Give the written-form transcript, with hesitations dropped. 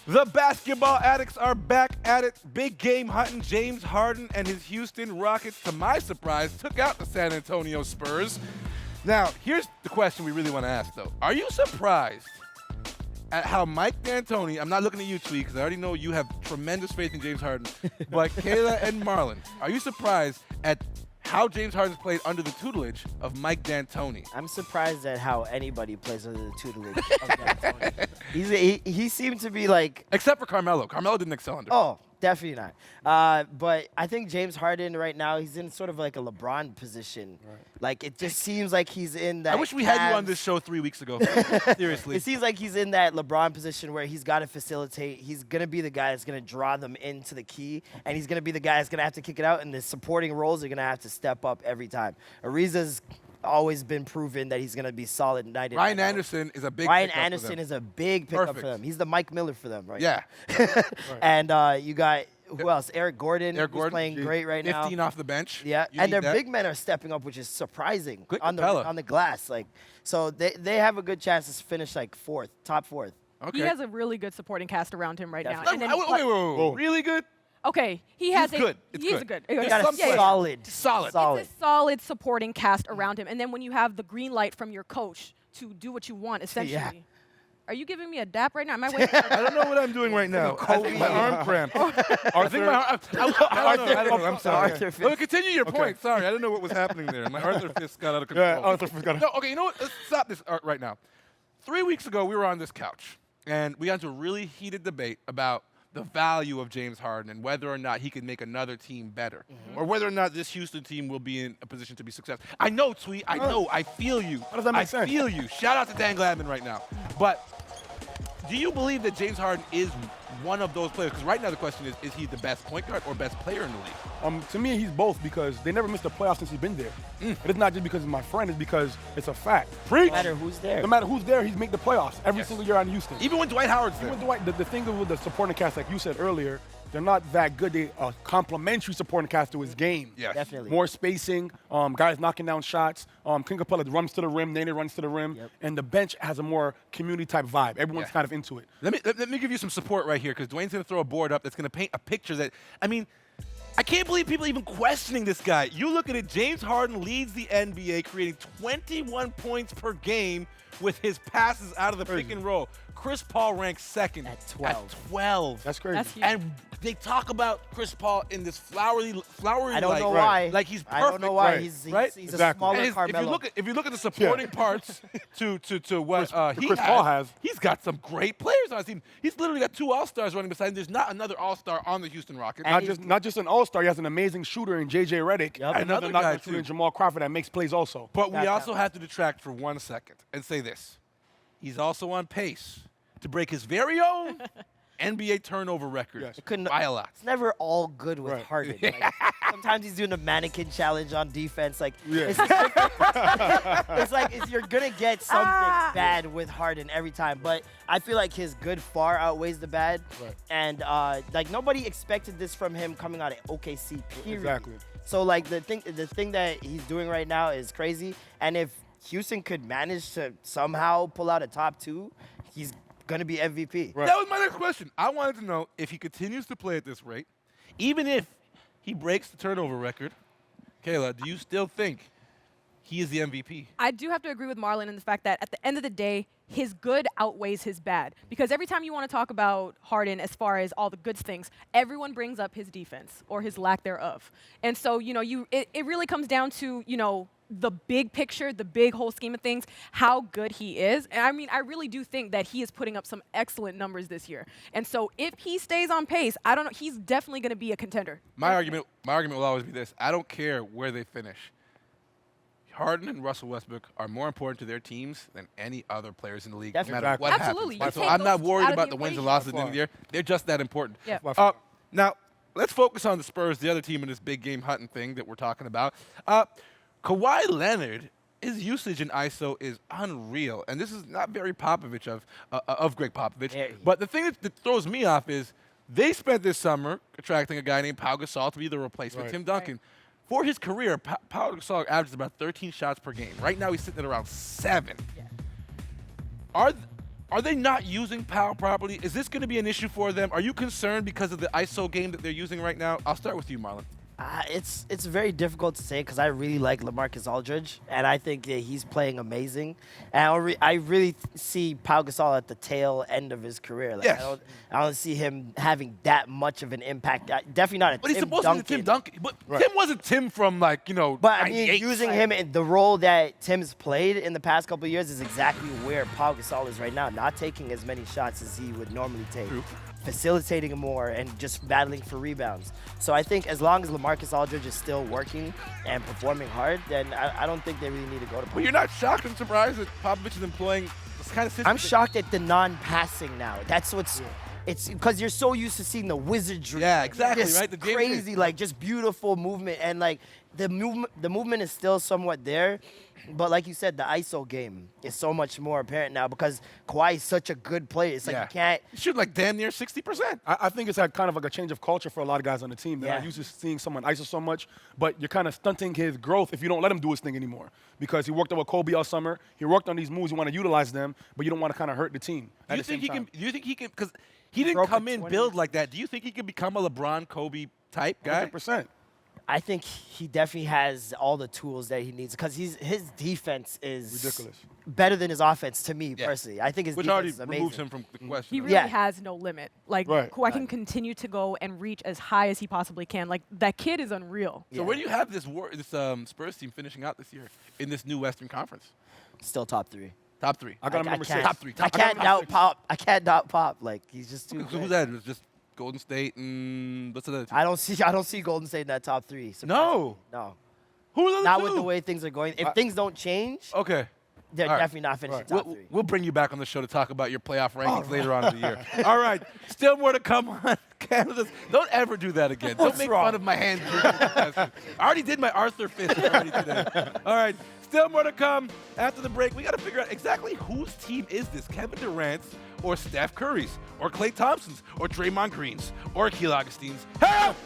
The basketball addicts are back at it. Big game hunting. James Harden and his Houston Rockets, to my surprise, took out the San Antonio Spurs. Now, here's the question we really want to ask, though. Are you surprised at how Mike D'Antoni, I'm not looking at you, Tweet, because I already know you have tremendous faith in James Harden, but Kayla and Marlon, are you surprised at how James Harden's played under the tutelage of Mike D'Antoni? I'm surprised at how anybody plays under the tutelage of D'Antoni. He seemed to be like... Except for Carmelo. Carmelo didn't excel under him. Oh, definitely not. But I think James Harden right now, he's in sort of like a LeBron position. Right. Like, it just seems like he's in that... I wish we had you on this show 3 weeks ago. Seriously. It seems like he's in that LeBron position where he's got to facilitate. He's going to be the guy that's going to draw them into the key, and he's going to be the guy that's going to have to kick it out, and the supporting roles are going to have to step up every time. Ariza's always been proven that he's going to be solid night in. Ryan Anderson is a big Ryan pickup Anderson for them. is a big pickup Perfect. for them. He's the Mike Miller for them right Yeah. now. And you got, who else? Eric Gordon, who's playing great right now. 15 off the bench. Yeah, You and need their that. big men are stepping up, which is surprising Good on Capella. the glass. Like, so they have a good chance to finish like top fourth. Okay. He has a really good supporting cast around him right now. Wait, wait. Really good? Okay, he has good. It's he's good. good. He got some a play. solid. Solid. It's a solid supporting cast around him. And then when you have the green light from your coach to do what you want, essentially. Yeah. Are you giving me a dap right now? Am I waiting? I don't know what I'm doing right now. I think my arm cramped. I think my arm. I don't know. I'm sorry. Arthur Fist. Well, continue your point. Sorry, I didn't know what was happening there. My Arthur Fist got out of control. Yeah, Arthur Fist got out. No, okay, you know what? Let's stop this right now. 3 weeks ago, we were on this couch, and we got into a really heated debate about the value of James Harden and whether or not he can make another team better, or whether or not this Houston team will be in a position to be successful. I know, Tweet. I know. I feel you. How does that make I sense? feel you. Shout out to Dan Gladman right now. But do you believe that James Harden is one of those players? Because right now the question is he the best point guard or best player in the league? To me, he's both because they never missed a playoff since he's been there. It's not just because he's my friend; it's because it's a fact. No matter who's there. No matter who's there, he's make the playoffs every single year on Houston. Even when Dwight Howard's there. Even Dwight, the thing with the supporting cast, like you said earlier, they're not that good. They complementary supporting cast to his game. Yes. Definitely. More spacing, guys knocking down shots. King Capella runs to the rim, Nene runs to the rim, and the bench has a more community type vibe. Everyone's kind of into it. Let me give you some support right here, because Dwayne's going to throw a board up that's going to paint a picture that, I mean, I can't believe people even questioning this guy. You look at it, James Harden leads the NBA, creating 21 points per game with his passes out of the pick and roll. Chris Paul ranks second At 12. At 12. That's crazy. That's huge. And they talk about Chris Paul in this flowery I don't light. know why. Like he's perfect. I don't know why. Right. He's Right? a Exactly. smaller And Carmelo. if you look at the supporting parts to what Chris Paul has. he's got some great players on his team. He's literally got 2 All-Stars running beside him. There's not another All-Star on the Houston Rockets. Not just an all-star, he has an amazing shooter in J.J. Redick. Yep. Another Another guy, knockout shooter too. in Jamal Crawford that makes plays also. But we Got also that. have to detract for 1 second and say this. He's also on pace to break his very own NBA turnover record Yes. by a lot. It's never all good with Right. Harden. Like, sometimes he's doing a mannequin challenge on defense. Like, Yeah. it's like you're going to get something bad with Harden every time. But I feel like his good far outweighs the bad. Right. And, like, nobody expected this from him coming out of OKC, period. Exactly. So, like, the thing that he's doing right now is crazy. And if Houston could manage to somehow pull out a top 2, he's going to be MVP. Right. That was my next question. I wanted to know if he continues to play at this rate, even if he breaks the turnover record. Kayla, do you still think he is the MVP? I do have to agree with Marlon in the fact that at the end of the day, his good outweighs his bad. Because every time you want to talk about Harden as far as all the good things, everyone brings up his defense or his lack thereof. And so, it really comes down to, the big picture, the big whole scheme of things, how good he is. And I mean, I really do think that he is putting up some excellent numbers this year. And so if he stays on pace, I don't know, he's definitely going to be a contender. My argument will always be this. I don't care where they finish. Harden and Russell Westbrook are more important to their teams than any other players in the league, no matter Definitely. what Absolutely. happens. You So take I'm not those worried out of about the the wins and equation. losses at the end of the year. They're just that important. Yeah. Now, let's focus on the Spurs, the other team in this big game hunting thing that we're talking about. Kawhi Leonard, his usage in ISO is unreal, and this is not very Popovich of Greg Popovich. Yeah. But the thing that throws me off is they spent this summer attracting a guy named Pau Gasol to be the replacement, Right. Tim Duncan. For his career, Pau Gasol averages about 13 shots per game. Right now, he's sitting at around 7. Yeah. Are they not using Powell properly? Is this going to be an issue for them? Are you concerned because of the ISO game that they're using right now? I'll start with you, Marlon. It's very difficult to say because I really like LaMarcus Aldridge, and I think that he's playing amazing. And I really see Pau Gasol at the tail end of his career. Like, Yes. I don't see him having that much of an impact. Definitely not a But he's Tim supposed Duncan. to be Tim Duncan. But Tim wasn't Tim from, like, you know, But I mean, 98. using him in the role that Tim's played in the past couple of years is exactly where Pau Gasol is right now, not taking as many shots as he would normally take. True. Facilitating more and just battling for rebounds. So I think as long as LaMarcus Aldridge is still working and performing hard, then I don't think they really need to go to But you're not shocked and surprised that Popovich is employing this kind of system? I'm shocked at the non-passing now. That's what's it's because you're so used to seeing the wizardry. Yeah, exactly, Just right? The James crazy, like just beautiful movement, and like the movement is still somewhat there. But like you said, the ISO game is so much more apparent now because Kawhi is such a good player. It's like you can't. You shoot like damn near 60%. I think it's like kind of like a change of culture for a lot of guys on the team. They're not Yeah. used to seeing someone ISO so much, but you're kind of stunting his growth if you don't let him do his thing anymore. Because he worked on with Kobe all summer. He worked on these moves. You want to utilize them, but you don't want to kind of hurt the team. Do you think he can? Because he didn't broke come a in 20. build like that. Do you think he can become a LeBron, Kobe type guy? 100%. I think he definitely has all the tools that he needs because his defense is Ridiculous. better than his offense to me Yeah. personally. I think his Which defense already is amazing. removes him from the question. He really Yeah. has no limit. Like, Right. Kawhi can continue to go and reach as high as he possibly can. Like, that kid is unreal. So where do you have this Spurs team finishing out this year in this new Western Conference? Still top three. Top three. I got him number can't- 6. Top three. I can't doubt Pop. I can't doubt Pop. Like he's just too. So good. who's that? It's just Golden State and what's another team? I don't see Golden State in that top three. No. No. Who are the Not two? with the way things are going. If things don't change, Okay. they're All right. definitely not finishing top We'll, three. we'll bring you back on the show to talk about your playoff rankings later on in the year. All right. Still more to come on Canada's. Don't ever do that again. Don't What's make wrong? fun of my hand. I already did my Arthur fist already today. All right. Still more to come after the break. We got to figure out exactly whose team is this? Kevin Durant's or Steph Curry's or Klay Thompson's or Draymond Green's or Akil Augustine's? Help!